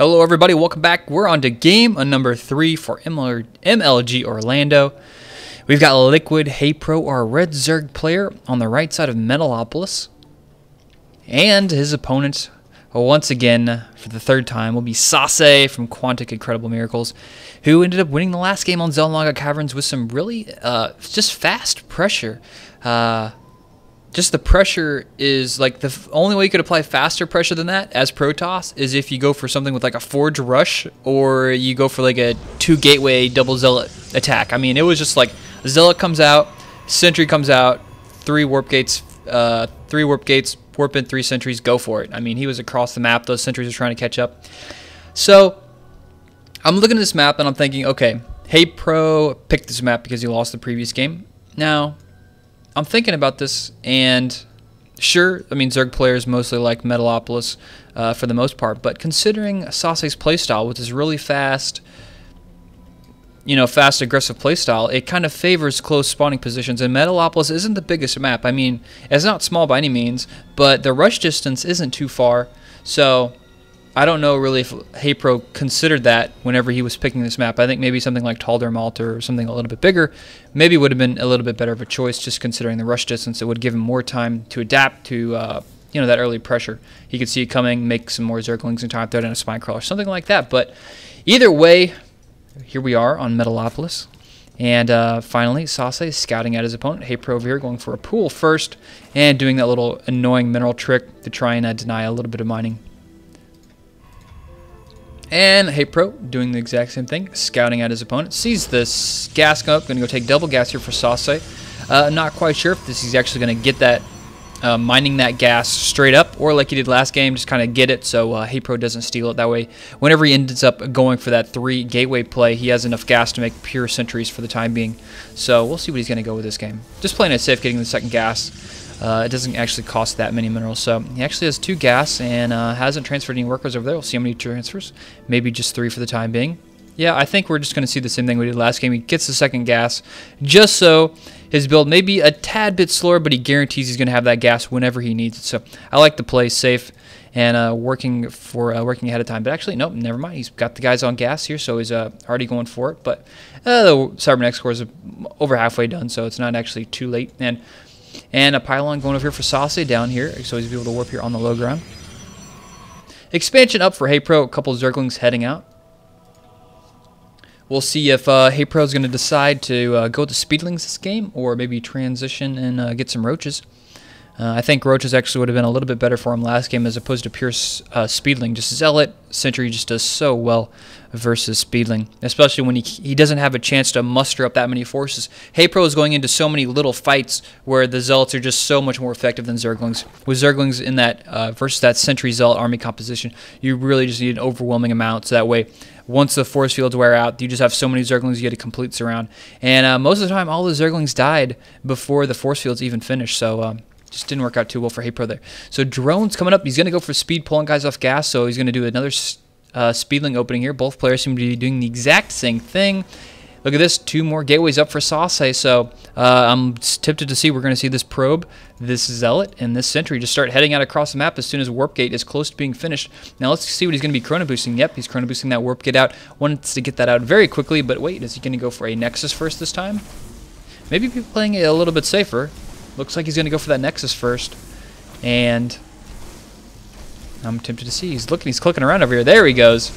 Hello everybody, welcome back. We're on to game number 3 for MLG Orlando. We've got LiquidHaypro, our red Zerg player, on the right side of Metalopolis. And his opponent, once again, for the third time, will be Sase from Quantic Incredible Miracles, who ended up winning the last game on Zelnaga Caverns with some really just fast pressure. Just the pressure is like the only way you could apply faster pressure than that as Protoss is if you go for something with like a Forge Rush or you go for like a 2 gateway double Zealot attack. I mean, it was just like Zealot comes out, Sentry comes out, 3 warp gates, warp in 3 sentries, go for it. I mean, he was across the map. Those sentries are trying to catch up. So I'm looking at this map and I'm thinking, okay, Haypro picked this map because he lost the previous game. Now, I'm thinking about this, and sure, I mean, Zerg players mostly like Metalopolis for the most part, but considering Sase's playstyle, which is really fast, fast, aggressive playstyle, it kind of favors close spawning positions, and Metalopolis isn't the biggest map. I mean, it's not small by any means, but the rush distance isn't too far, so I don't know really if Haypro considered that whenever he was picking this map. I think maybe something like Talder Malta or something a little bit bigger maybe would have been a little bit better of a choice, just considering the rush distance. It would give him more time to adapt to that early pressure. He could see it coming, make some more Zerglings in time, throw down a Spinecrawler, something like that. But either way, here we are on Metalopolis. And finally, Sase is scouting at his opponent. Haypro over here going for a pool first and doing that little annoying mineral trick to try and deny a little bit of mining. And Haypro doing the exact same thing, scouting at his opponent. Sees this gas go up, going to go take double gas here for Sase. Not quite sure if he's actually going to get that, mining that gas straight up, or like he did last game, just kind of get it so Haypro doesn't steal it. That way, whenever he ends up going for that 3 gateway play, he has enough gas to make pure sentries for the time being. So we'll see what he's going to go with this game. Just playing it safe, getting the second gas. It doesn't actually cost that many minerals, so he actually has 2 gas and hasn't transferred any workers over there. We'll see how many transfers. Maybe just 3 for the time being. Yeah, I think we're just going to see the same thing we did last game. He gets the second gas just so his build may be a tad bit slower, but he guarantees he's going to have that gas whenever he needs it. So I like to play safe and working ahead of time. But actually, nope, never mind. He's got the guys on gas here, so he's already going for it. But the Cybernetic core is over halfway done, so it's not actually too late. And a pylon going over here for Sase down here, so he's able to warp here on the low ground. Expansion up for Haypro, a couple of Zerglings heading out. We'll see if Haypro is going to decide to go with the Speedlings this game, or maybe transition and get some Roaches. I think Roaches actually would have been a little bit better for him last game as opposed to pure Speedling. Just Zealot, Sentry just does so well versus Speedling, especially when he doesn't have a chance to muster up that many forces. Haypro is going into so many little fights where the Zealots are just so much more effective than Zerglings. With Zerglings in that versus that Sentry Zealot army composition, you really just need an overwhelming amount, so that way once the force fields wear out, you just have so many Zerglings you get a complete surround. And most of the time, all the Zerglings died before the force fields even finished, so just didn't work out too well for Haypro there. So drones coming up. He's going to go for speed, pulling guys off gas, so he's going to do another Speedling opening here. Both players seem to be doing the exact same thing. Look at this, 2 more gateways up for Sase, so I'm tempted to see we're going to see this probe, this Zealot, and this Sentry just start heading out across the map as soon as Warp Gate is close to being finished. Now let's see what he's going to be chrono boosting. Yep, he's chrono boosting that Warp Gate out. Wants to get that out very quickly, but wait, is he going to go for a Nexus first this time? Maybe playing it a little bit safer. Looks like he's going to go for that Nexus first, and I'm tempted to see. He's clicking around over here. There he goes.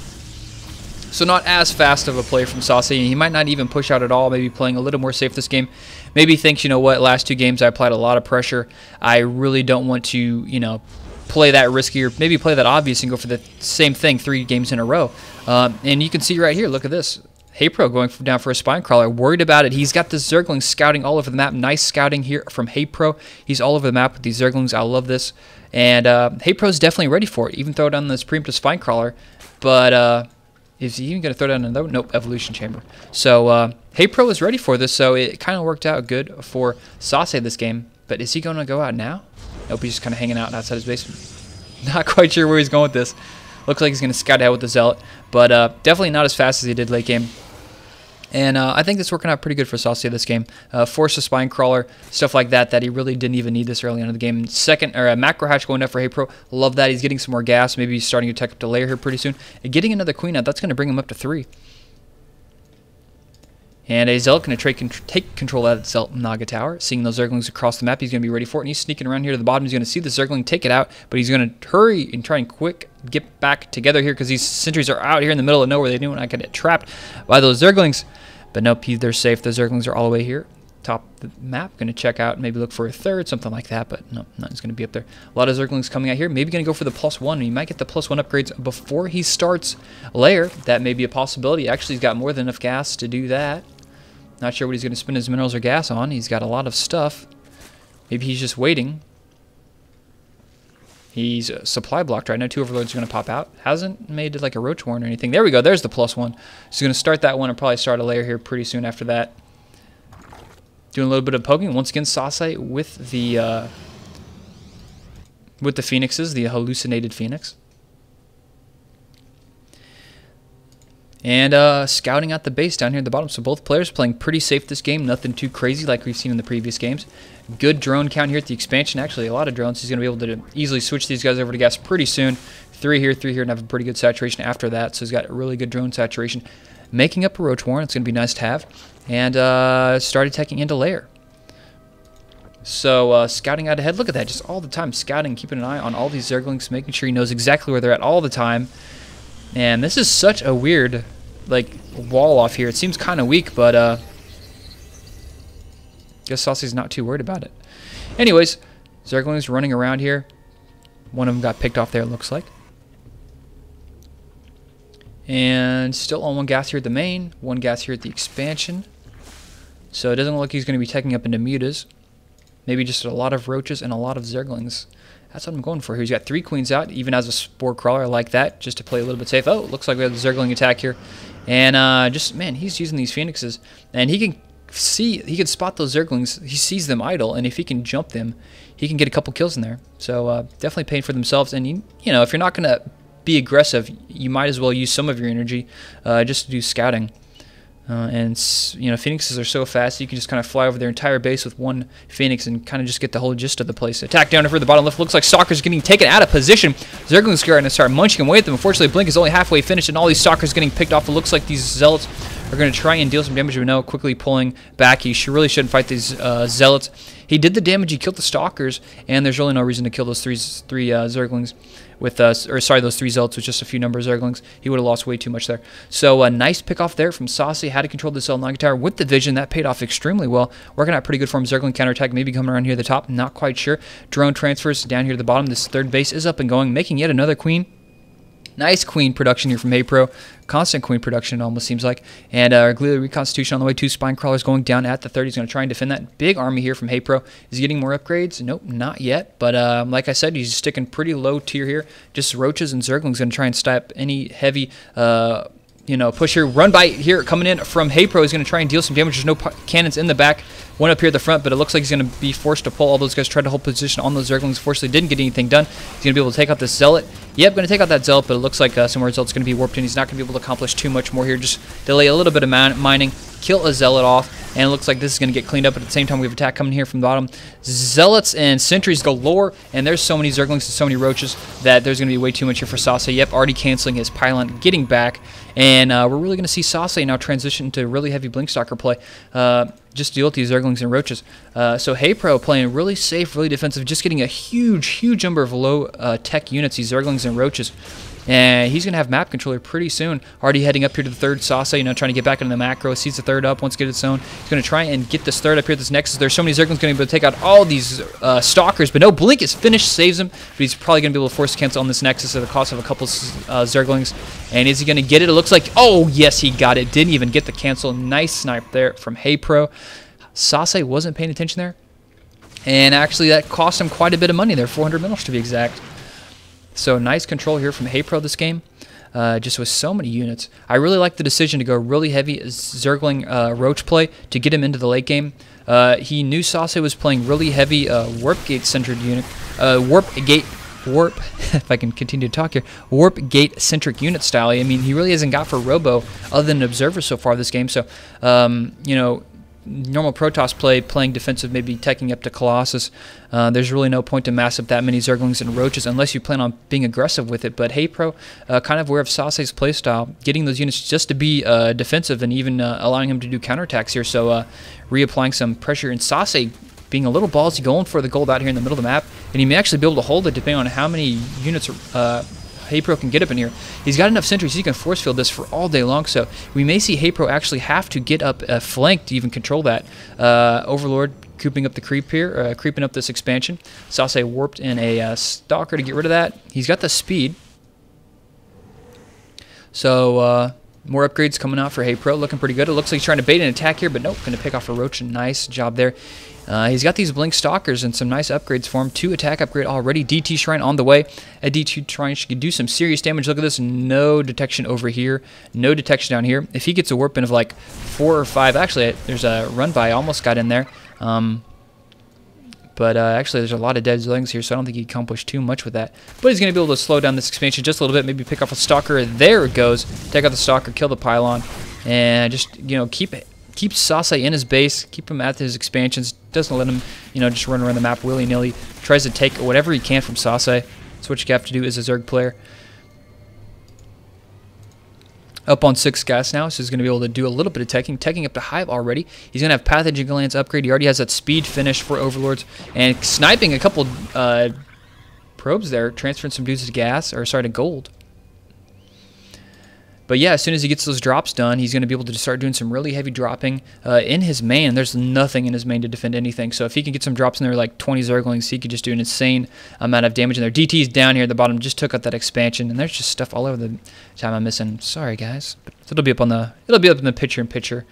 So not as fast of a play from Sase. He might not even push out at all, maybe playing a little more safe this game. Maybe he thinks, you know what, last 2 games I applied a lot of pressure. I really don't want to, play that risky, or maybe play that obvious and go for the same thing 3 games in a row. And you can see right here, look at this. Haypro going down for a Spinecrawler, worried about it. He's got the Zerglings scouting all over the map. Nice scouting here from Haypro. He's all over the map with these Zerglings. I love this. And Haypro's definitely ready for it. Even throw down this preemptive Spinecrawler. But is he even going to throw down another? Nope, Evolution Chamber. So Haypro is ready for this, so it kind of worked out good for Sase this game. But is he going to go out now? Nope, he's just kind of hanging out outside his basement. Not quite sure where he's going with this. Looks like he's going to scout out with the Zealot, but definitely not as fast as he did late game. And I think that's working out pretty good for Saucy this game. Force a Spine Crawler, stuff like that he really didn't even need this early on in the game. Second, or Macro Hatch going up for HayPro. Love that. He's getting some more gas. Maybe he's starting to tech up to layer here pretty soon. And getting another Queen out, that's going to bring him up to 3. And a Zealot going to take control of that Zealot Naga Tower. Seeing those Zerglings across the map, he's going to be ready for it. And he's sneaking around here to the bottom. He's going to see the Zergling take it out, but he's going to hurry and try and quick get back together here because these sentries are out here in the middle of nowhere. They don't want to get trapped by those Zerglings. But nope, they're safe. The Zerglings are all the way here. Top of the map. Going to check out, maybe look for a third, something like that. But no, nothing's going to be up there. A lot of Zerglings coming out here. Maybe going to go for the +1. He might get the +1 upgrades before he starts layer. That may be a possibility. Actually, he's got more than enough gas to do that. Not sure what he's going to spend his minerals or gas on. He's got a lot of stuff. Maybe he's just waiting. He's supply blocked right now. 2 Overlords are going to pop out. Hasn't made it like a Roach Warren or anything. There we go. There's the +1. He's going to start that one and probably start a layer here pretty soon after that. Doing a little bit of poking. Once again, Saucy with the Phoenixes, the hallucinated Phoenix. And scouting out the base down here at the bottom. So both players playing pretty safe this game. Nothing too crazy like we've seen in the previous games. Good drone count here at the expansion. Actually, a lot of drones. He's going to be able to easily switch these guys over to gas pretty soon. 3 here, and have a pretty good saturation after that. So he's got a really good drone saturation. Making up a Roach Warren. It's going to be nice to have. And started teching into layer. So scouting out ahead. Look at that. Just all the time scouting, keeping an eye on all these Zerglings, making sure he knows exactly where they're at all the time. And this is such a weird, like, wall off here. It seems kind of weak, but guess Saucy's not too worried about it. Anyways, Zerglings running around here. One of them got picked off there, it looks like. And still on 1 gas here at the main, 1 gas here at the expansion. So it doesn't look like he's going to be taking up into mutas. Maybe just a lot of roaches and a lot of Zerglings. That's what I'm going for here. He's got 3 queens out, even as a Spore Crawler. I like that, just to play a little bit safe. Oh, looks like we have the Zergling attack here. And just, man, he's using these Phoenixes. And he can see, he can spot those Zerglings. He sees them idle, and if he can jump them, he can get a couple kills in there. So definitely paying for themselves. And, you know, if you're not going to be aggressive, you might as well use some of your energy just to do scouting. And, you know, Phoenixes are so fast, you can just kind of fly over their entire base with 1 Phoenix and kind of just get the whole gist of the place. Attack down for the bottom left. Looks like Stalker's getting taken out of position. Zerglings are going to start munching away at them. Unfortunately, Blink is only halfway finished, and all these Stalkers getting picked off. It looks like these Zealots are going to try and deal some damage, but no, quickly pulling back. He really shouldn't fight these Zealots. He did the damage. He killed the Stalkers, and there's really no reason to kill those three Zerglings with those 3 Zealots with just a few number of Zerglings. He would have lost way too much there. So a nice pick off there from Saucy. Had to control the Zealot Naga Tower with the Vision. That paid off extremely well. Working out pretty good for him. Zergling counterattack maybe coming around here at the top. Not quite sure. Drone transfers down here at the bottom. This 3rd base is up and going, making yet another queen. Nice queen production here from HayPro. Constant queen production, it almost seems like. And Auxiliary Reconstitution on the way. 2 Spine Crawlers going down at the 30. He's going to try and defend that. Big army here from HayPro. Is he getting more upgrades? Nope, not yet. But like I said, he's sticking pretty low tier here. Just Roaches and Zerglings going to try and stop any heavy you know, push here. Run by here coming in from HayPro. He's going to try and deal some damage. There's no cannons in the back. One up here at the front, but it looks like he's going to be forced to pull. All those guys tried to hold position on those Zerglings. Fortunately, didn't get anything done. He's going to be able to take out this Zealot. Yep, going to take out that Zealot, but it looks like somewhere Zealot's going to be warped in. He's not going to be able to accomplish too much more here. Just delay a little bit of mining, kill a Zealot off, and it looks like this is going to get cleaned up. But at the same time, we have attack coming here from the bottom. Zealots and Sentries galore, and there's so many Zerglings and so many Roaches that there's going to be way too much here for Saucy. Yep, already canceling his pylon, getting back, and we're really going to see Saucy now transition to really heavy Blinkstalker play. Just deal with these Zerglings and Roaches. So HayPro playing really safe, really defensive, just getting a huge number of low tech units, these Zerglings and Roaches. And he's going to have map controller pretty soon. Already heading up here to the 3rd Saucy, you know, trying to get back into the macro. Sees the 3rd up, wants to get its own. He's going to try and get this 3rd up here, this Nexus. There's so many Zerglings going to be able to take out all these Stalkers, but no, Blink is finished, saves him, but he's probably going to be able to force cancel on this Nexus at the cost of a couple Zerglings. And is he going to get it? It looks like, oh, yes, he got it. Didn't even get the cancel. Nice snipe there from HayPro. Saucy wasn't paying attention there. And actually, that cost him quite a bit of money there, 400 minerals to be exact. So nice control here from HayPro this game, just with so many units. I really like the decision to go really heavy Zergling Roach play to get him into the late game. He knew Saucy was playing really heavy Warp Gate centered unit, Warp Gate warp, if I can continue to talk here, warp gate centric unit style. I mean, he really hasn't got for Robo other than Observer so far this game. So, you know, normal Protoss playing defensive, maybe taking up to Colossus. There's really no point to mass up that many Zerglings and Roaches unless you plan on being aggressive with it. But HayPro, kind of aware of Sase's playstyle, getting those units just to be defensive and even allowing him to do counterattacks here. So reapplying some pressure, and Sase being a little ballsy, going for the gold out here in the middle of the map, and he may actually be able to hold it depending on how many units HayPro can get up in here. He's got enough sentries, he can force field this for all day long, so we may see HayPro actually have to get up a flank to even control that. Overlord cooping up the creep here, creeping up this expansion. Sase warped in a Stalker to get rid of that. He's got the speed. So more upgrades coming out for HayPro, looking pretty good. It looks like he's trying to bait an attack here, but nope, going to pick off a Roach. Nice job there. He's got these Blink Stalkers and some nice upgrades for him. 2 attack upgrade already. DT Shrine on the way. A DT Shrine should do some serious damage. Look at this. No detection over here. No detection down here. If he gets a warp in of like 4 or 5, actually, there's a run by. Almost got in there. But actually, there's a lot of dead Zerglings here, so I don't think he accomplished too much with that. But he's going to be able to slow down this expansion just a little bit. Maybe pick off a Stalker. There it goes. Take out the Stalker, kill the Pylon, and just, you know, keep Sase in his base, keep him at his expansions, doesn't let him, you know, just run around the map willy-nilly, tries to take whatever he can from Sase. That's what you have to do as a Zerg player. Up on 6 gas now, so he's going to be able to do a little bit of taking up to Hive already. He's going to have Pathogen Glands upgrade. He already has that speed finish for Overlords, and sniping a couple probes there, transferring some dudes to gas, or sorry, to gold. But yeah, as soon as he gets those drops done, he's going to be able to start doing some really heavy dropping in his main. There's nothing in his main to defend anything. So if he can get some drops in there, like 20 Zerglings, he could just do an insane amount of damage in there. DT's down here at the bottom, just took out that expansion, and there's just stuff all over the time I'm missing. Sorry, guys. But it'll be up in the picture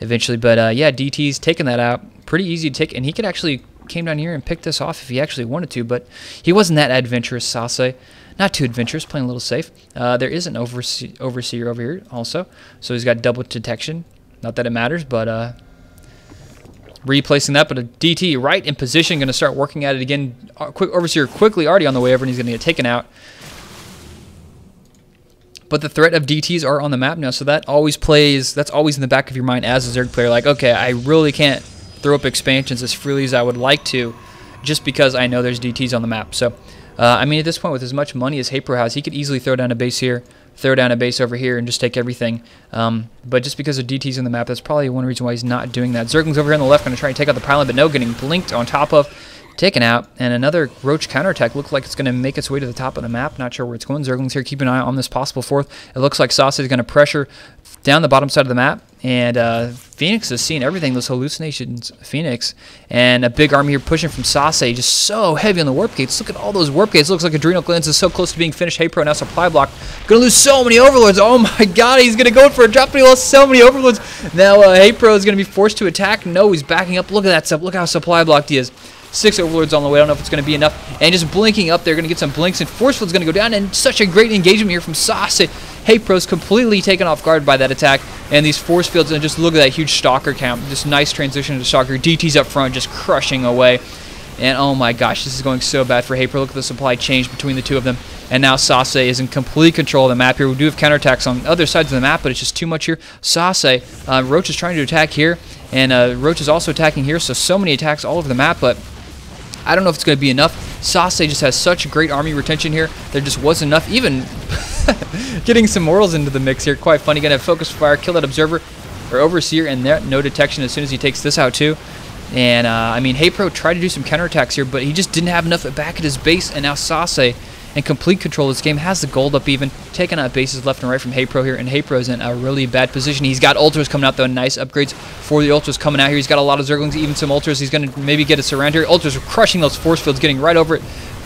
eventually. But yeah, DT's taking that out. Pretty easy to take, and he could actually came down here and picked this off if he actually wanted to, but he wasn't that adventurous, Sase. Not too adventurous, playing a little safe. There is an Overseer over here also, so he's got double detection. Not that it matters, but replacing that, but a DT right in position, going to start working at it again. Quick Overseer quickly already on the way over, and he's going to get taken out. But the threat of DTs are on the map now, so that always that's always in the back of your mind as a Zerg player, like, okay, I really can't throw up expansions as freely as I would like to, just because I know there's DTs on the map. So I mean, at this point, with as much money as HayPro has, he could easily throw down a base here, throw down a base over here, and just take everything. But just because of DTs on the map, that's probably one reason why he's not doing that. Zerglings over here on the left going to try and take out the Pylon, but no, getting blinked on top of, taken out. And another Roach counterattack. Looks like it's going to make its way to the top of the map. Not sure where it's going. Zerglings here, keep an eye on this possible fourth. It looks like Sase is going to pressure down the bottom side of the map, and Phoenix is seeing everything, those hallucinations, Phoenix, and a big army here pushing from Sase, just so heavy on the warp gates. Look at all those warp gates. Looks like Adrenal Glands is so close to being finished. HayPro now supply block. Gonna lose so many Overlords. Oh my god, he's gonna go for a drop, but he lost so many Overlords. Now HayPro is gonna be forced to attack. No, he's backing up. Look at that stuff. Look how supply blocked he is. 6 Overlords on the way. I don't know if it's going to be enough. And just blinking up there, going to get some blinks, and Force Field's going to go down. And such a great engagement here from Sase. HayPro's completely taken off guard by that attack. And these Force Fields, and just look at that huge Stalker count. Just nice transition to Stalker. DT's up front, just crushing away. And oh my gosh, this is going so bad for HayPro. Look at the supply change between the two of them. And now Sase is in complete control of the map here. We do have counterattacks on other sides of the map, but it's just too much here. Sase, Roach is trying to attack here. And Roach is also attacking here. So many attacks all over the map, but I don't know if it's going to be enough. Sase just has such great army retention here. There just wasn't enough. Even getting some morals into the mix here. Quite funny. Going to focus fire, kill that Observer or Overseer, and there, no detection as soon as he takes this out too. And I mean, HayPro tried to do some counterattacks here, but he just didn't have enough back at his base. And now Sase, in complete control of this game, has the gold up even, taking out bases left and right from HayPro here, and HayPro's in a really bad position. He's got Ultras coming out though, nice upgrades for the Ultras coming out here. He's got a lot of Zerglings, even some Ultras. He's going to maybe get a surround here. Ultras are crushing those force fields, getting right over it.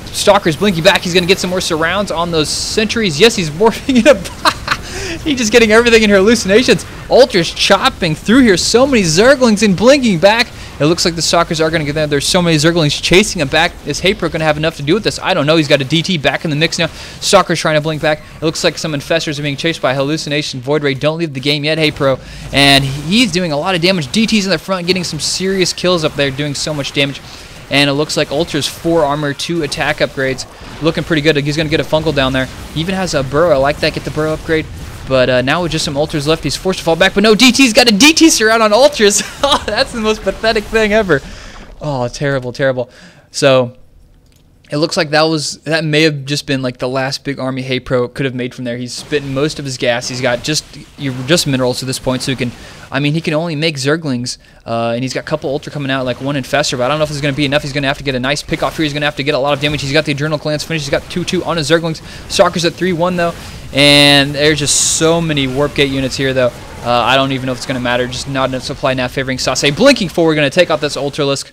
Stalker's blinking back. He's going to get some more surrounds on those sentries. Yes, he's morphing it up. He's just getting everything in her hallucinations. Ultras chopping through here. So many Zerglings and blinking back. It looks like the Stalkers are going to get there. There's so many Zerglings chasing him back. Is HayPro going to have enough to do with this? I don't know. He's got a DT back in the mix now. Stalker's trying to blink back. It looks like some Infestors are being chased by Hallucination. Void Ray, don't leave the game yet, HayPro. And he's doing a lot of damage. DT's in the front, getting some serious kills up there, doing so much damage. And it looks like Ultra's 4 armor, 2 attack upgrades. Looking pretty good. He's going to get a Fungal down there. He even has a Burrow. I like that. Get the Burrow upgrade. But now with just some Ultras left, he's forced to fall back. But no, DT's got a DT surround on Ultras. Oh, that's the most pathetic thing ever. Oh, terrible, terrible. So it looks like that may have just been like the last big army HayPro could have made from there. He's spitting most of his gas. He's got just minerals to this point, so he can only make Zerglings, and he's got a couple Ultra coming out, like 1 Infestor, but I don't know if it's going to be enough. He's going to have to get a nice pick off here. He's going to have to get a lot of damage. He's got the Adrenal Glands finished. He's got 2-2 on his Zerglings. Stalker's at 3-1 though, and there's just so many Warp Gate units here though. I don't even know if it's going to matter. Just not enough supply now favoring Sase. Blinking forward, going to take out this Ultralisk.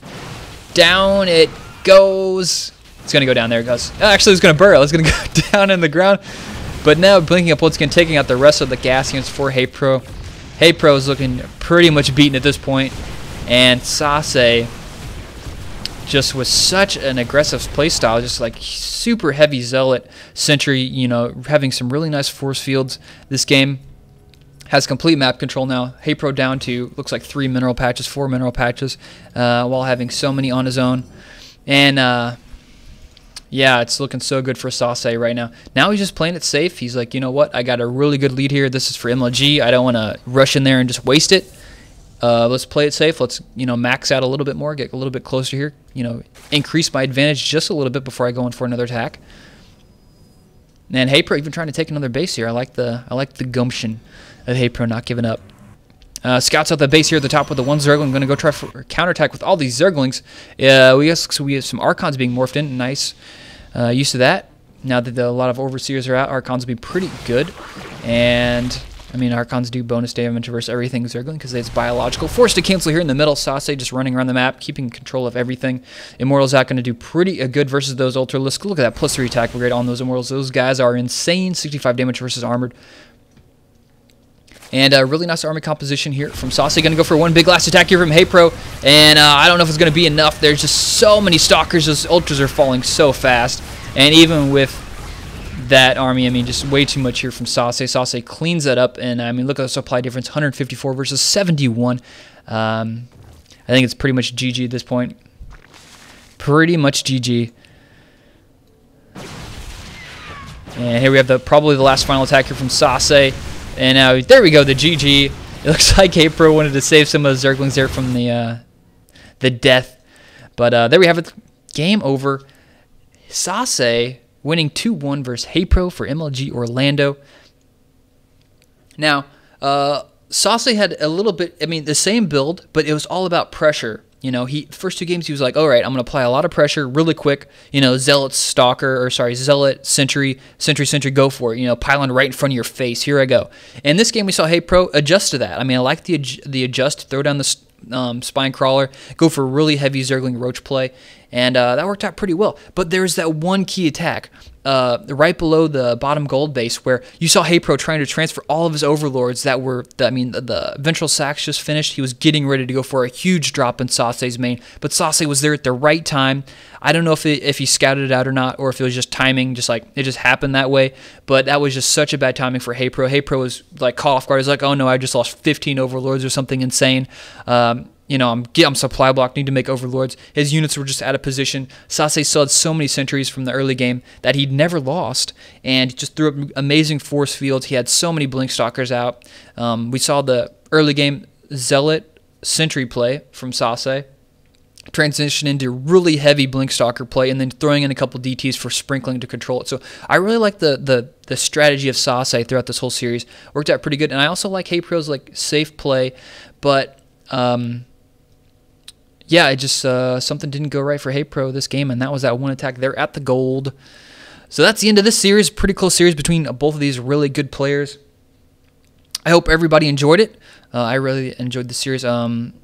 Down it goes. It's going to go down there, guys. Actually, it's going to burrow. It's going to go down in the ground. But now, blinking up once again, taking out the rest of the gas units for HayPro. HayPro is looking pretty much beaten at this point. And Sase, just with such an aggressive playstyle, just like super heavy Zealot Sentry, you know, having some really nice force fields. This game has complete map control now. HayPro down to, looks like 4 mineral patches, while having so many on his own. And, yeah, it's looking so good for Sase right now. Now he's just playing it safe. He's like, you know what? I got a really good lead here. This is for MLG. I don't want to rush in there and just waste it. Let's play it safe. Let's, you know, max out a little bit more, get a little bit closer here. You know, increase my advantage just a little bit before I go in for another attack. And HayPro even trying to take another base here. I like the gumption of HayPro not giving up. Scouts out the base here at the top with the 1 Zergling. I'm going to go try for counterattack with all these Zerglings. We have some Archons being morphed in. Nice use of that. Now that a lot of Overseers are out, Archons will be pretty good. And, I mean, Archons do bonus damage versus everything Zergling because it's biological. Forced to cancel here in the middle. Sase just running around the map, keeping control of everything. Immortals out going to do pretty good versus those Ultralisks. Look at that +3 attack upgrade on those Immortals. Those guys are insane. 65 damage versus Armored. And a really nice army composition here from Sase. Going to go for one big last attack here from HayPro. And I don't know if it's going to be enough. There's just so many Stalkers. Those Ultras are falling so fast. And even with that army, I mean, just way too much here from Sase. Sase cleans that up. And, I mean, look at the supply difference. 154 versus 71. I think it's pretty much GG at this point. Pretty much GG. And here we have probably the last final attack here from Sase. And there we go, the GG. It looks like HayPro wanted to save some of the Zerglings there from the death. But there we have it. Game over. Sase winning 2-1 versus HayPro for MLG Orlando. Now, Sase had a little bit, I mean, the same build, but it was all about pressure. You know, first 2 games he was like, all right, I'm going to apply a lot of pressure really quick. You know, Zealot Sentry, go for it. You know, pylon right in front of your face. Here I go. And this game we saw HayPro adjust to that. I mean, I like the adjust, throw down the Spine Crawler, go for really heavy Zergling Roach play. And that worked out pretty well. But there's that one key attack right below the bottom gold base where you saw HayPro trying to transfer all of his Overlords that were, the Ventral Sacs just finished. He was getting ready to go for a huge drop in Sase's main. But Sase was there at the right time. I don't know if he scouted it out or not, or if it was just timing, just like it just happened that way. But that was just such a bad timing for HayPro. HayPro was like caught off guard. He was like, oh no, I just lost 15 Overlords or something insane. You know, I'm supply block, need to make Overlords. His units were just out of position. Sase still had so many sentries from the early game that he'd never lost, and just threw up amazing force fields. He had so many Blink Stalkers out. We saw the early game Zealot sentry play from Sase, transition into really heavy Blink Stalker play, and then throwing in a couple DTs for sprinkling to control it. So I really like the strategy of Sase throughout this whole series. Worked out pretty good, and I also like HayPro's like safe play, but yeah, it just something didn't go right for HayPro this game, and that was that one attack there at the gold. So that's the end of this series. Pretty close series between both of these really good players. I hope everybody enjoyed it. I really enjoyed the series.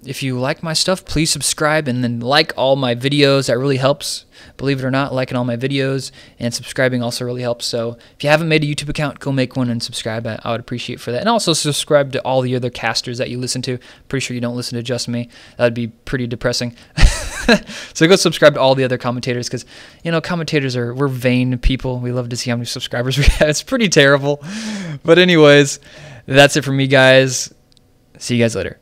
If you like my stuff, please subscribe and then like all my videos. That really helps. Believe it or not, liking all my videos and subscribing also really helps. So if you haven't made a YouTube account, go make one and subscribe. I would appreciate for that. And also subscribe to all the other casters that you listen to. Pretty sure you don't listen to just me. That would be pretty depressing. So go subscribe to all the other commentators because, you know, commentators we're vain people. We love to see how many subscribers we have. It's pretty terrible. But anyways, that's it for me, guys. See you guys later.